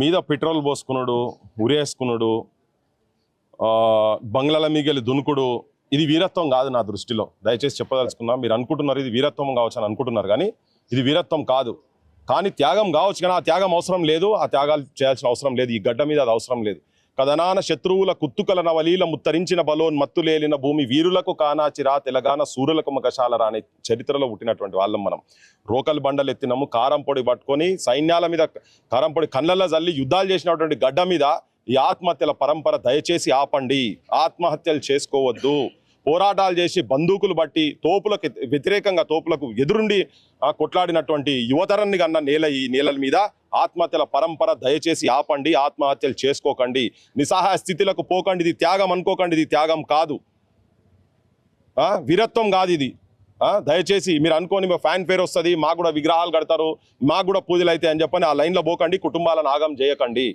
మీద పెట్రోల్ పోసుకున్నాడు, ఉరేసుకున్నాడు, బంగ్లాల మీకెళ్ళి దునుకుడు, ఇది వీరత్వం కాదు నా దృష్టిలో. దయచేసి చెప్పదలుచుకున్నా. మీరు అనుకుంటున్నారు ఇది వీరత్వం కావచ్చు అని అనుకుంటున్నారు, కానీ ఇది వీరత్వం కాదు. కానీ త్యాగం కావచ్చు, కానీ ఆ త్యాగం అవసరం లేదు, ఆ త్యాగాలు చేయాల్సిన అవసరం లేదు. ఈ గడ్డ మీద అది అవసరం లేదు. కథనాన శత్రువుల కుత్తుకల నవలీల ముత్తరించిన బలోన్ మత్తులేలిన భూమి వీరులకు కానాచిరా తెలంగాణ సూర్యులకు మగశాలరా అనే చరిత్రలో పుట్టినటువంటి వాళ్ళం మనం. రోకల్ బండలు ఎత్తినాము, కారం పొడి పట్టుకొని సైన్యాల మీద కారం పొడి కళ్ళల్లో జల్లి యుద్ధాలు చేసినటువంటి గడ్డ మీద ఈ ఆత్మహత్యల పరంపర దయచేసి ఆపండి. ఆత్మహత్యలు చేసుకోవద్దు. పోరాటాలు చేసి బందూకులు బట్టి తోపులకు వ్యతిరేకంగా తోపులకు ఎదురుండి కొట్లాడినటువంటి యువతరాన్ని కన్నా ఈ నేలల మీద ఆత్మహత్యల పరంపర దయచేసి ఆపండి. ఆత్మహత్యలు చేసుకోకండి. నిస్సహాయ స్థితిలకు పోకండి. ఇది త్యాగం అనుకోకండి, ఇది త్యాగం కాదు, వీరత్వం కాదు ఇది. దయచేసి మీరు అనుకోని ఫ్యాన్ ఫేర్ వస్తుంది, మాకు కూడా విగ్రహాలు కడతారు, మాకు కూడా పూజలు అయితే అని చెప్పని ఆ లైన్లో పోకండి. కుటుంబాలను ఆగం చేయకండి.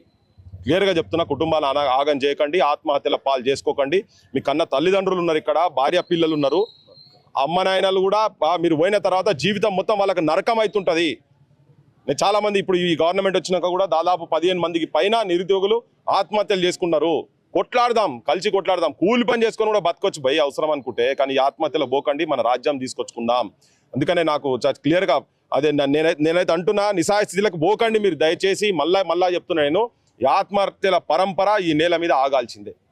క్లియర్గా చెప్తున్నా, కుటుంబాలను ఆగం చేయకండి. ఆత్మహత్యల పాలు చేసుకోకండి. మీ కన్న తల్లిదండ్రులు ఉన్నారు, ఇక్కడ భార్య పిల్లలు ఉన్నారు, అమ్మ నాయనలు కూడా. మీరు పోయిన తర్వాత జీవితం మొత్తం వాళ్ళకి నరకం అవుతుంటుంది. చాలా మంది ఇప్పుడు ఈ గవర్నమెంట్ వచ్చినాక కూడా దాదాపు 15 మందికి పైన నిరుద్యోగులు ఆత్మహత్యలు చేసుకున్నారు. కొట్లాడదాం, కలిసి కొట్లాడదాం. కూలి పని చేసుకొని కూడా బతకొచ్చు భయ అవసరం అనుకుంటే, కానీ ఈ ఆత్మహత్యలో పోకండి, మన రాజ్యం తీసుకొచ్చుకుందాం. అందుకనే నాకు క్లియర్గా అదే నేనైతే అంటున్నా, నిస్సహాయ స్థితిలకు పోకండి మీరు దయచేసి. మళ్ళా చెప్తున్నా నేను, ఈ ఆత్మహత్యల పరంపర ఈ నేల మీద ఆగాల్సిందే.